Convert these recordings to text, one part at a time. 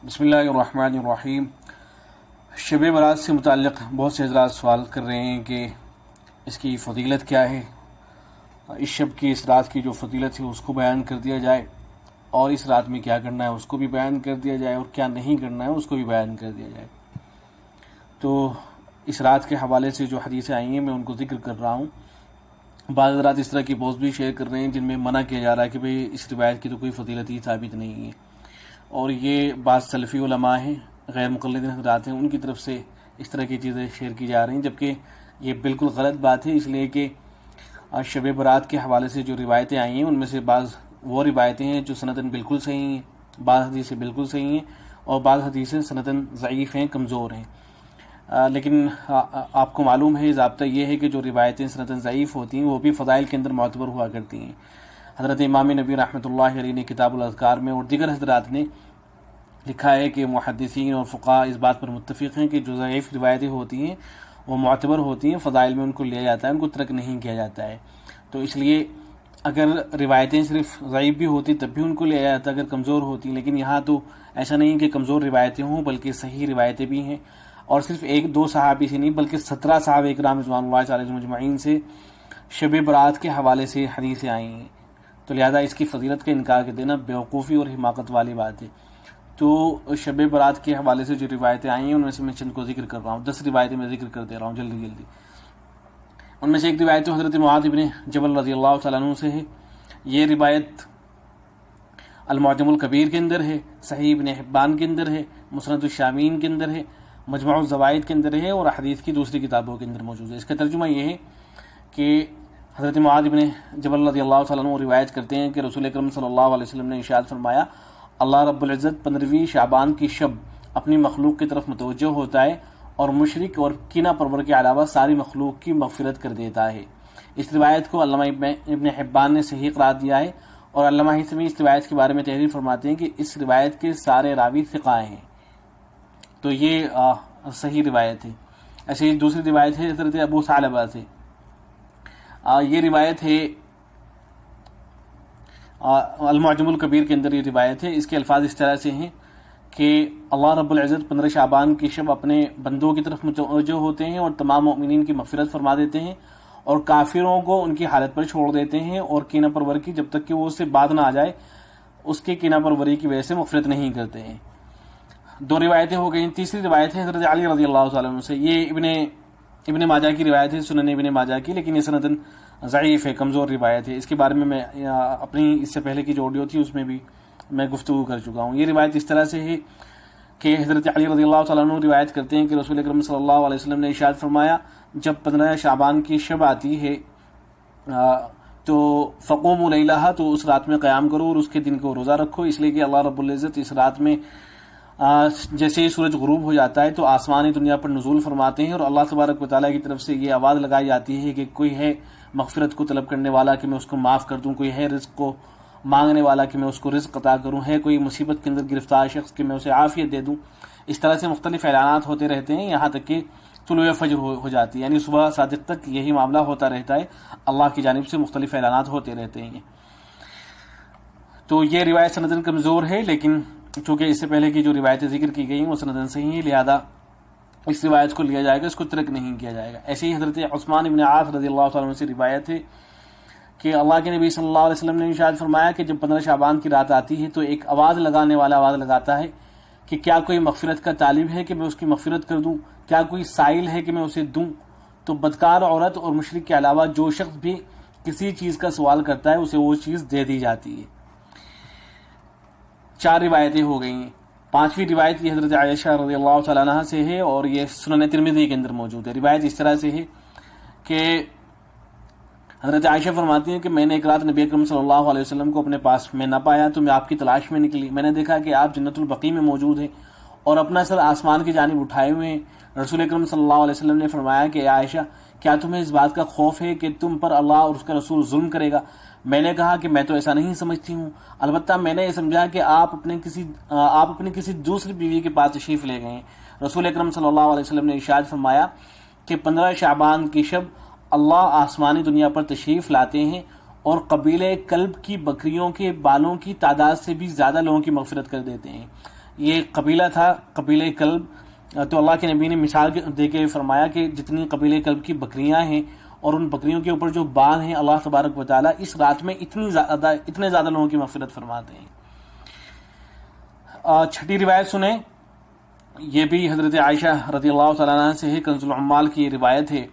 بسم اللہ الرحمن الرحیم۔ شب برات سے متعلق بہت سے حضرات سوال کر رہے ہیں کہ اس کی فضیلت کیا ہے، اس شب کی اس رات کی جو فضیلت ہے اس کو بیان کر دیا جائے، اور اس رات میں کیا کرنا ہے اس کو بھی بیان کر دیا جائے، اور کیا نہیں کرنا ہے اس کو بھی بیان کر دیا جائے۔ تو اس رات کے حوالے سے جو حدیثیں آئی ہیں میں ان کو ذکر کر رہا ہوں۔ بعض حضرات اس طرح کی پوسٹ بھی شیئر کر رہے ہیں جن میں منع کیا جا رہا ہے کہ بھئی اس روایت کی تو کوئی فضیلت ہی ثابت نہیں ہے، اور یہ بعض سلفی علماء ہیں، غیر مقلدین حضرات ہیں، ان کی طرف سے اس طرح کی چیزیں شیئر کی جا رہی ہیں، جبکہ یہ بالکل غلط بات ہے، اس لیے کہ شب برات کے حوالے سے جو روایتیں آئی ہیں ان میں سے بعض وہ روایتیں ہیں جو سندن بالکل صحیح ہیں، بعض حدیثیں بالکل صحیح ہیں، اور بعض حدیثیں سندن ضعیف ہیں، کمزور ہیں۔ لیکن آپ کو معلوم ہے، ضابطہ یہ ہے کہ جو روایتیں سندن ضعیف ہوتی ہیں وہ بھی فضائل کے اندر معتبر ہوا کرتی ہیں۔ حضرت امام نبی رحمۃ اللہ علیہ نے کتاب الاذکار میں اور دیگر حضرات نے لکھا ہے کہ محدثین اور فقہاء اس بات پر متفق ہیں کہ جو ضعیف روایتیں ہوتی ہیں وہ معتبر ہوتی ہیں، فضائل میں ان کو لیا جاتا ہے، ان کو ترک نہیں کیا جاتا ہے۔ تو اس لیے اگر روایتیں صرف ضعیف بھی ہوتی تب بھی ان کو لیا جاتا اگر کمزور ہوتی، لیکن یہاں تو ایسا نہیں کہ کمزور روایتیں ہوں بلکہ صحیح روایتیں بھی ہیں، اور صرف ایک دو صحابی سے نہیں بلکہ 17 صحابہ کرام رضوان اللہ علیہم اجمعین سے شب برات کے حوالے سے حدیثیں آئی ہیں، تو لہذا اس کی فضیلت کا انکار کر دینا بیوقوفی اور حماقت والی بات ہے۔ تو شب برات کے حوالے سے جو روایتیں آئی ہیں ان میں سے میں چند کو ذکر کر رہا ہوں، 10 روایتیں میں ذکر کر دے رہا ہوں جلدی۔ ان میں سے ایک روایت حضرت معاذ بن جبل رضی اللہ تعالیٰ عنہ سے ہے۔ یہ روایت المعجم الکبیر کے اندر ہے، صحیح ابن حبان کے اندر ہے، مسند الشامین کے اندر ہے، مجموع الزوائد کے اندر ہے، اور حدیث کی دوسری کتابوں کے اندر موجود ہے۔ اس کا ترجمہ یہ ہے کہ حضرت معاذ بن جبل رضی اللہ تعالیٰ عنہ روایت کرتے ہیں کہ رسول اکرم صلی اللہ علیہ وسلم نے ارشاد فرمایا، اللہ رب العزت 15ویں شعبان کی شب اپنی مخلوق کی طرف متوجہ ہوتا ہے اور مشرک اور کینہ پرور کے علاوہ ساری مخلوق کی مغفرت کر دیتا ہے۔ اس روایت کو علامہ ابن حبان نے صحیح قرار دیا ہے، اور علامہ حسمی اس روایت کے بارے میں تحریر فرماتے ہیں کہ اس روایت کے سارے راوی ثقہ ہیں، تو یہ صحیح روایت ہے۔ ایسے ہی دوسری روایت ہے حضرت ابو ثعلبہ سے، یہ روایت ہے المعجم الکبیر کے اندر، یہ روایت ہے۔ اس کے الفاظ اس طرح سے ہیں کہ اللہ رب العزت 15 شعبان کی شب اپنے بندوں کی طرف متوجہ ہوتے ہیں اور تمام مؤمنین کی مغفرت فرما دیتے ہیں، اور کافروں کو ان کی حالت پر چھوڑ دیتے ہیں، اور کینہ پرور کی جب تک کہ وہ اس سے بعد نہ آ جائے اس کے کینہ پروری کی وجہ سے مغفرت نہیں کرتے ہیں۔ دو روایتیں ہو گئیں۔ تیسری روایت ہے حضرت علی رضی اللہ تعالیٰ عنہ سے، یہ ابن ماجہ کی روایت ہے، سنن ابن ماجہ کی، لیکن یہ سندن ضعیف ہے، کمزور روایت ہے۔ اس کے بارے میں اپنی اس سے پہلے کی جو آڈیو تھی اس میں بھی میں گفتگو کر چکا ہوں۔ یہ روایت اس طرح سے ہے کہ حضرت علی رضی اللہ تعالیٰ عنہ روایت کرتے ہیں کہ رسول اکرم صلی اللہ علیہ وسلم نے ارشاد فرمایا، جب 15 شعبان کی شب آتی ہے تو فقوموا لیلہا، تو اس رات میں قیام کرو اور اس کے دن کو روزہ رکھو، اس لیے کہ اللہ رب العزت اس رات میں جیسے ہی سورج غروب ہو جاتا ہے تو آسمانی دنیا پر نزول فرماتے ہیں، اور اللہ تبارک و تعالیٰ کی طرف سے یہ آواز لگائی جاتی ہے کہ کوئی ہے مغفرت کو طلب کرنے والا کہ میں اس کو معاف کر دوں، کوئی ہے رزق کو مانگنے والا کہ میں اس کو رزق عطا کروں، ہے کوئی مصیبت کے اندر گرفتار شخص کہ میں اسے عافیت دے دوں۔ اس طرح سے مختلف اعلانات ہوتے رہتے ہیں یہاں تک کہ طلوع فجر ہو جاتی ہے، یعنی صبح صادق تک یہی معاملہ ہوتا رہتا ہے، اللہ کی جانب سے مختلف اعلانات ہوتے رہتے ہیں۔ تو یہ روایت سندن کمزور ہے، لیکن چونکہ اس سے پہلے کی جو روایتیں ذکر کی گئی ہیں وہ سندن صحیح ہیں، لہذا اس روایت کو لیا جائے گا، اس کو ترک نہیں کیا جائے گا۔ ایسے ہی حضرت عثمان بن عاص رضی اللہ تعالیٰ عنہ سے روایت ہے کہ اللہ کے نبی صلی اللہ علیہ وسلم نے ارشاد فرمایا کہ جب 15 شعبان کی رات آتی ہے تو ایک آواز لگانے والا آواز لگاتا ہے کہ کیا کوئی مغفرت کا طالب ہے کہ میں اس کی مغفرت کر دوں، کیا کوئی سائل ہے کہ میں اسے دوں، تو بدکار عورت اور مشرک کے علاوہ جو شخص بھی کسی چیز کا سوال کرتا ہے اسے وہ چیز دے دی جاتی ہے۔ 4 روایتیں ہو گئی ہیں۔ 5ویں روایت یہ حضرت عائشہ رضی اللہ تعالیٰ عنہ سے ہے، اور یہ سنن ترمذی کے اندر موجود ہے۔ روایت اس طرح سے ہے کہ حضرت عائشہ فرماتی ہیں کہ میں نے ایک رات نبی اکرم صلی اللہ علیہ وسلم کو اپنے پاس میں نہ پایا تو میں آپ کی تلاش میں نکلی، میں نے دیکھا کہ آپ جنت البقیع میں موجود ہیں اور اپنا سر آسمان کی جانب اٹھائے ہوئے ہیں۔ رسول اکرم صلی اللہ علیہ وسلم نے فرمایا کہ عائشہ، کیا تمہیں اس بات کا خوف ہے کہ تم پر اللہ اور اس کا رسول ظلم کرے گا؟ میں نے کہا کہ میں تو ایسا نہیں سمجھتی ہوں، البتہ میں نے یہ سمجھا کہ آپ اپنی کسی دوسری بیوی کے پاس تشریف لے گئے ہیں۔ رسول اکرم صلی اللہ علیہ وسلم نے ارشاد فرمایا کہ 15 شعبان کی شب اللہ آسمانی دنیا پر تشریف لاتے ہیں اور قبیلہ کلب کی بکریوں کے بالوں کی تعداد سے بھی زیادہ لوگوں کی مغفرت کر دیتے ہیں۔ یہ قبیلہ تھا قبیلہ کلب. تو اللہ کے نبی نے مثال دے کے فرمایا کہ جتنی قبیلہ کلب کی بکریاں ہیں اور ان بکریوں کے اوپر جو بال ہیں اللہ تبارک و تعالیٰ اس رات میں اتنے زیادہ لوگوں کی مغفرت فرماتے ہیں. چھٹی روایت سنیں, یہ بھی حضرت عائشہ رضی اللہ تعالیٰ عنہ سے ہے, کنز العمال کی یہ روایت ہے.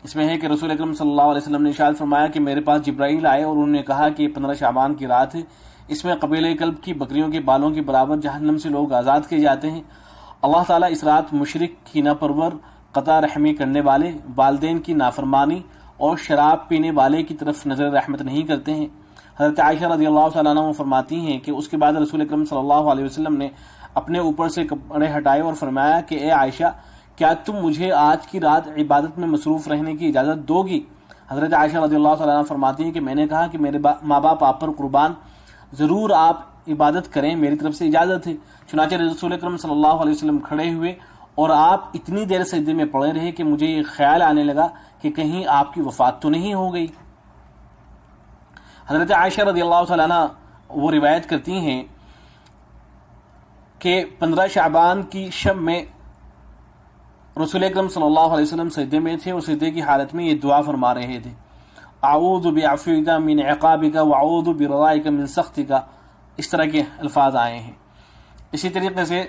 اس میں ہے کہ رسول اکرم صلی اللہ علیہ وسلم نے ارشاد فرمایا کہ میرے پاس جبرائیل آئے اور انہوں نے کہا کہ 15 شعبان کی رات ہے, اس میں قبیلہ کلب کی بکریوں کے بالوں کے برابر جہنم سے لوگ آزاد کیے جاتے ہیں. اللہ تعالیٰ اس رات مشرک, کینہ پرور, قطع رحمی کرنے والے, والدین کی نافرمانی اور شراب پینے والے کی طرف نظر رحمت نہیں کرتے ہیں. حضرت عائشہ رضی اللہ تعالیٰ عنہ فرماتی ہیں کہ اس کے بعد رسول اکرم صلی اللہ علیہ وسلم نے اپنے اوپر سے کپڑے ہٹائے اور فرمایا کہ اے عائشہ, کیا تم مجھے آج کی رات عبادت میں مصروف رہنے کی اجازت دو گی؟ حضرت عائشہ رضی اللہ تعالیٰ عنہ فرماتی ہیں کہ میں نے کہا کہ میرے ماں باپ آپ پر قربان, ضرور آپ عبادت کریں, میری طرف سے اجازت ہے. چنانچہ رسول اکرم صلی اللہ علیہ وسلم کھڑے ہوئے اور آپ اتنی دیر سجدے میں پڑے رہے کہ مجھے یہ خیال آنے لگا کہ کہیں آپ کی وفات تو نہیں ہو گئی. حضرت عائشہ رضی اللہ تعالیٰ عنہ وہ روایت کرتی ہیں کہ 15 شعبان کی شب میں رسول اکرم صلی اللہ علیہ وسلم سجدے میں تھے اور سجدے کی حالت میں یہ دعا فرما رہے تھے, اعوذ بعفوک من عقابک واعوذ برضائک من سخطک. اس طرح کے الفاظ آئے ہیں. اسی طریقے سے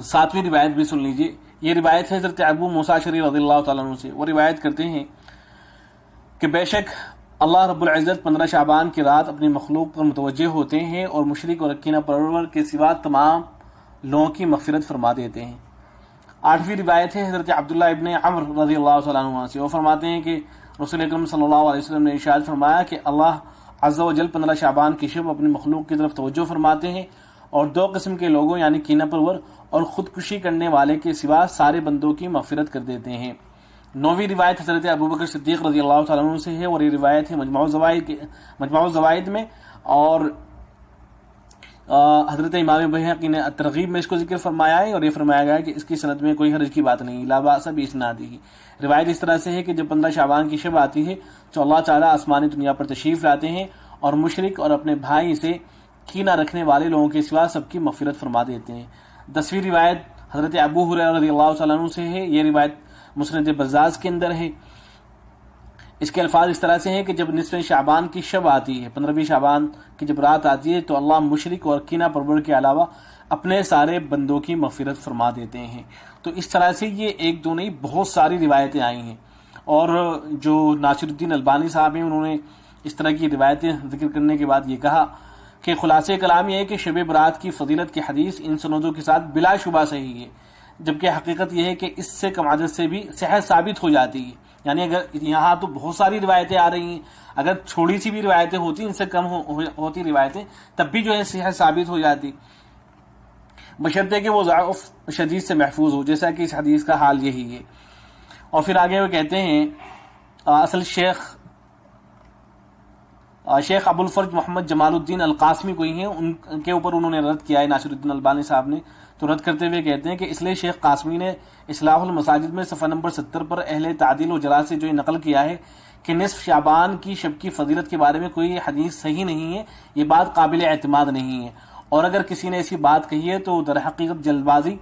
7ویں روایت بھی سن لیجیے. یہ روایت ہے حضرت ابو موسیٰ اشعری رضی اللہ تعالیٰ عنہ سے. وہ روایت کرتے ہیں کہ بے شک اللہ رب العزت 15 شعبان کی رات اپنی مخلوق پر متوجہ ہوتے ہیں اور مشرک اور کینہ پرور کے سوا تمام لوگوں کی مغفرت فرما دیتے ہیں. 8ویں روایت ہے حضرت عبداللہ ابن عمر رضی اللہ تعالیٰ عنہ سے. وہ فرماتے ہیں کہ رسول اکرم صلی اللہ علیہ وسلم نے ارشاد فرمایا کہ اللہ عز و جل 15 شعبان کی شب اپنی مخلوق کی طرف توجہ فرماتے ہیں اور 2 قسم کے لوگوں یعنی کینہ پرور اور خودکشی کرنے والے کے سوا سارے بندوں کی مغفرت کر دیتے ہیں. 9ویں روایت حضرت ابوبکر صدیق رضی اللہ تعالیٰ عنہ سے ہے اور یہ روایت ہے مجموع الزوائد میں, اور حضرت امام بحقی نے ترغیب میں اس کو ذکر فرمایا ہے اور یہ فرمایا گیا ہے کہ اس کی سند میں کوئی حرج کی بات نہیں, لا باس باسنادہ. روایت اس طرح سے ہے کہ جب 15 شعبان کی شب آتی ہے تو اللہ تعالیٰ آسمانی دنیا پر تشریف لاتے ہیں اور مشرک اور اپنے بھائی سے کینہ رکھنے والے لوگوں کے سوا سب کی مغفرت فرما دیتے ہیں. 10ویں روایت حضرت ابو ہریرہ رضی اللہ تعالیٰ عنہ سے ہے. یہ روایت مسند بزاز کے اندر ہے. اس کے الفاظ اس طرح سے ہیں کہ جب نصف شعبان کی شب آتی ہے, 15ویں شعبان کی جب رات آتی ہے, تو اللہ مشرک اور کینہ پرور کے علاوہ اپنے سارے بندوں کی مغفرت فرما دیتے ہیں. تو اس طرح سے یہ ایک دو نہیں بہت ساری روایتیں آئی ہیں. اور جو ناصر الدین البانی صاحب ہیں انہوں نے اس طرح کی روایتیں ذکر کرنے کے بعد یہ کہا کہ خلاصہ کلام یہ ہے کہ شب برات کی فضیلت کی حدیث ان سندوں کے ساتھ بلا شبہ صحیح ہے, جبکہ حقیقت یہ ہے کہ اس سے کم عدد سے بھی صحت ثابت ہو جاتی ہے. یعنی اگر یہاں تو بہت ساری روایتیں آ رہی ہیں, اگر تھوڑی سی بھی روایتیں ہوتی, ان سے کم ہوتی روایتیں, تب بھی جو ہے صحت ثابت ہو جاتی, بشرطے کہ وہ ضعف شدید سے محفوظ ہو, جیسا کہ اس حدیث کا حال یہی ہے. اور پھر آگے وہ کہتے ہیں اصل شیخ ابو الفرج محمد جمال الدین القاسمی کوئی ہیں, ان کے اوپر انہوں نے رد کیا ہے ناصر الدین البانی صاحب نے. تو رد کرتے ہوئے کہتے ہیں کہ اس لیے شیخ قاسمی نے اصلاح المساجد میں صفحہ نمبر 70 پر اہل تعدیل و جرح سے جو یہ نقل کیا ہے کہ نصف شعبان کی شب کی فضیلت کے بارے میں کوئی حدیث صحیح نہیں ہے, یہ بات قابل اعتماد نہیں ہے. اور اگر کسی نے ایسی بات کہی ہے تو در حقیقت جلد بازی,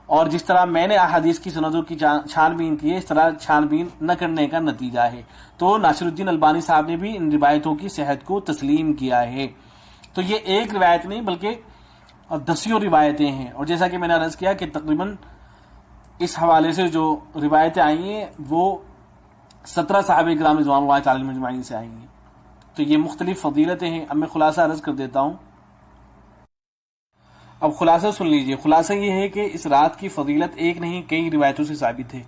اور جس طرح میں نے احادیث کی سندوں کی چھان بین کی ہے اس طرح چھان بین نہ کرنے کا نتیجہ ہے. تو ناصر الدین البانی صاحب نے بھی ان روایتوں کی صحت کو تسلیم کیا ہے. تو یہ ایک روایت نہیں بلکہ 10 روایتیں ہیں. اور جیسا کہ میں نے عرض کیا کہ تقریباً اس حوالے سے جو روایتیں آئی ہیں وہ 17 صحابہ کرام رضوان اللہ تعالی علیہم اجمعین سے آئی ہیں. تو یہ مختلف فضیلتیں ہیں. اب میں خلاصہ عرض کر دیتا ہوں. اب خلاصہ سن لیجئے. خلاصہ یہ ہے کہ اس رات کی فضیلت ایک نہیں کئی روایتوں سے ثابت ہے,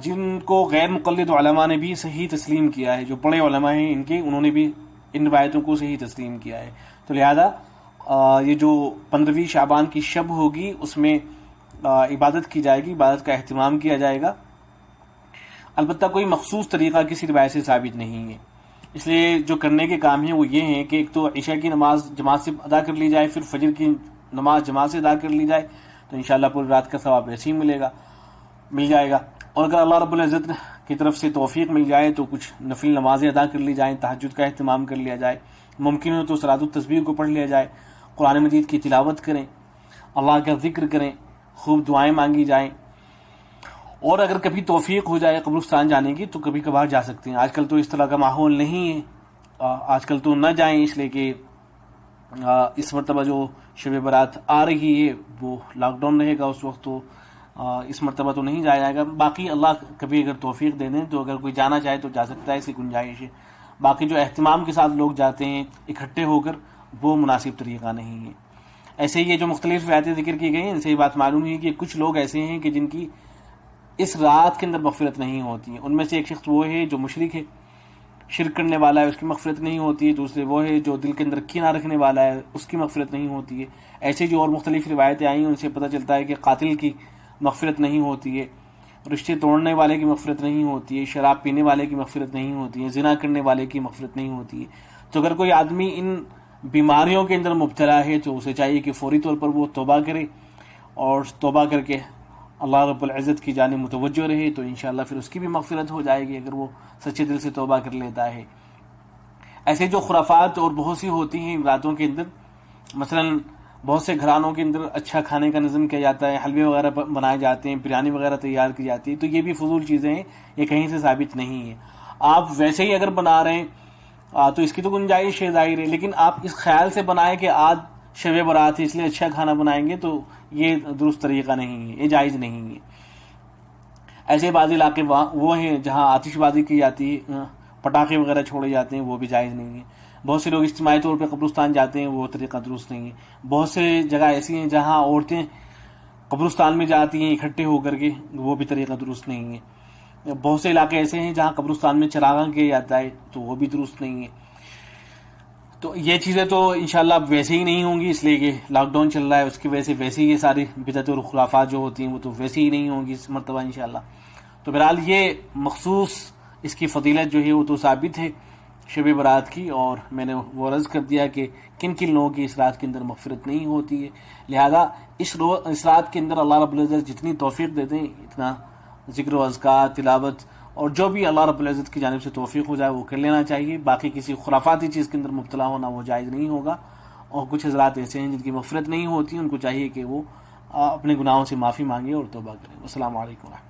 جن کو غیر مقلد علماء نے بھی صحیح تسلیم کیا ہے. جو بڑے علماء ہیں انہوں نے بھی ان روایتوں کو صحیح تسلیم کیا ہے. تو لہذا یہ جو 15ویں شعبان کی شب ہوگی اس میں عبادت کی جائے گی, عبادت کا اہتمام کیا جائے گا. البتہ کوئی مخصوص طریقہ کسی روایت سے ثابت نہیں ہے. اس لیے جو کرنے کے کام ہیں وہ یہ ہیں کہ ایک تو عشاء کی نماز جماعت سے ادا کر لی جائے, پھر فجر کی نماز جماعت سے ادا کر لی جائے, تو انشاءاللہ پوری رات کا ثواب ایسے ہی مل جائے گا. اور اگر اللہ رب العزت کی طرف سے توفیق مل جائے تو کچھ نفل نمازیں ادا کر لی جائیں, تہجد کا اہتمام کر لیا جائے, ممکن ہو تو صلاۃ التسبیح کو پڑھ لیا جائے, قرآن مجید کی تلاوت کریں، اللہ کا ذکر کریں، خوب دعائیں مانگی جائیں، اور اگر کبھی توفیق ہو جائے قبرستان جانے کی تو کبھی کبھار جا سکتے ہیں۔ آج کل تو اس طرح کا ماحول نہیں ہے، آج کل تو نہ جائیں، اس لیے کہ اس مرتبہ جو شب برات آ رہی ہے وہ لاک ڈاؤن رہے گا، اس وقت تو اس مرتبہ تو نہیں جایا جائے گا۔ باقی اللہ کبھی اگر توفیق دے دیں تو اگر کوئی جانا چاہے تو جا سکتا ہے، ایسی گنجائش ہے۔ باقی جو اہتمام کے ساتھ لوگ جاتے ہیں اکٹھے ہو کر، وہ مناسب طریقہ نہیں ہے۔ ایسے ہی یہ جو مختلف روایتیں ذکر کی گئی ہیں، ان سے یہ بات معلوم ہے کہ کچھ لوگ ایسے ہیں کہ جن کی اس رات کے اندر مغفرت نہیں ہوتی ہے۔ ان میں سے ایک شخص وہ ہے جو مشرک ہے، شرک کرنے والا ہے، اس کی مغفرت نہیں ہوتی ہے۔ دوسرے وہ ہے جو دل کے اندر کینہ رکھنے والا ہے، اس کی مغفرت نہیں ہوتی ہے۔ ایسے جو اور مختلف روایتیں آئی ہیں ان سے پتہ چلتا ہے کہ قاتل کی مغفرت نہیں ہوتی ہے، رشتے توڑنے والے کی مغفرت نہیں ہوتی ہے، شراب پینے والے کی مغفرت نہیں ہوتی ہے، زنا کرنے والے کی مغفرت نہیں ہوتی ہے۔ تو اگر کوئی آدمی ان بیماریوں کے اندر مبتلا ہے تو اسے چاہیے کہ فوری طور پر وہ توبہ کرے، اور توبہ کر کے اللہ رب العزت کی جانب متوجہ رہے، تو انشاءاللہ پھر اس کی بھی مغفرت ہو جائے گی اگر وہ سچے دل سے توبہ کر لیتا ہے۔ ایسے جو خرافات اور بہت سی ہوتی ہیں راتوں کے اندر، مثلا بہت سے گھرانوں کے اندر اچھا کھانے کا نظم کیا جاتا ہے، حلوے وغیرہ بنائے جاتے ہیں، بریانی وغیرہ تیار کی جاتی ہے، تو یہ بھی فضول چیزیں ہیں، یہ کہیں سے ثابت نہیں ہے۔ آپ ویسے ہی اگر بنا رہے ہیں تو اس کی تو گنجائش ہے، ظاہر ہے، لیکن آپ اس خیال سے بنائیں کہ آج شب برات ہے اس لیے اچھا کھانا بنائیں گے، تو یہ درست طریقہ نہیں ہے، یہ جائز نہیں ہے۔ ایسے بعض علاقے وہ ہیں جہاں آتش بازی کی جاتی ہے، پٹاخے وغیرہ چھوڑے جاتے ہیں، وہ بھی جائز نہیں ہے۔ بہت سے لوگ اجتماعی طور پہ قبرستان جاتے ہیں، وہ طریقہ درست نہیں ہے۔ بہت سے جگہ ایسی ہیں جہاں عورتیں قبرستان میں جاتی ہیں اکٹھے ہو کر کے، وہ بھی طریقہ درست نہیں ہے۔ بہت سے علاقے ایسے ہیں جہاں قبرستان میں چراغاں کیا جاتا ہے، تو وہ بھی درست نہیں ہے۔ تو یہ چیزیں تو انشاءاللہ اب ویسے ہی نہیں ہوں گی، اس لیے کہ لاک ڈاؤن چل رہا ہے، اس کی وجہ سے ویسے ہی یہ ساری بدعت اور خرافات جو ہوتی ہیں وہ تو ویسے ہی نہیں ہوں گی اس مرتبہ انشاءاللہ۔ تو بہرحال یہ مخصوص اس کی فضیلت جو ہے وہ تو ثابت ہے شب برات کی، اور میں نے وہ عرض کر دیا کہ کن کن لوگوں کی اس رات کے اندر مغفرت نہیں ہوتی ہے، لہذا اس رات کے اندر اللہ رب العزت جتنی توفیق دے دیں اتنا ذکر و اذکار، تلاوت، اور جو بھی اللہ رب العزت کی جانب سے توفیق ہو جائے وہ کر لینا چاہیے۔ باقی کسی خرافاتی چیز کے اندر مبتلا ہونا وہ جائز نہیں ہوگا۔ اور کچھ حضرات ایسے ہیں جن کی مغفرت نہیں ہوتی، ان کو چاہیے کہ وہ اپنے گناہوں سے معافی مانگے اور توبہ کریں۔ السلام علیکم ورحمۃ اللہ۔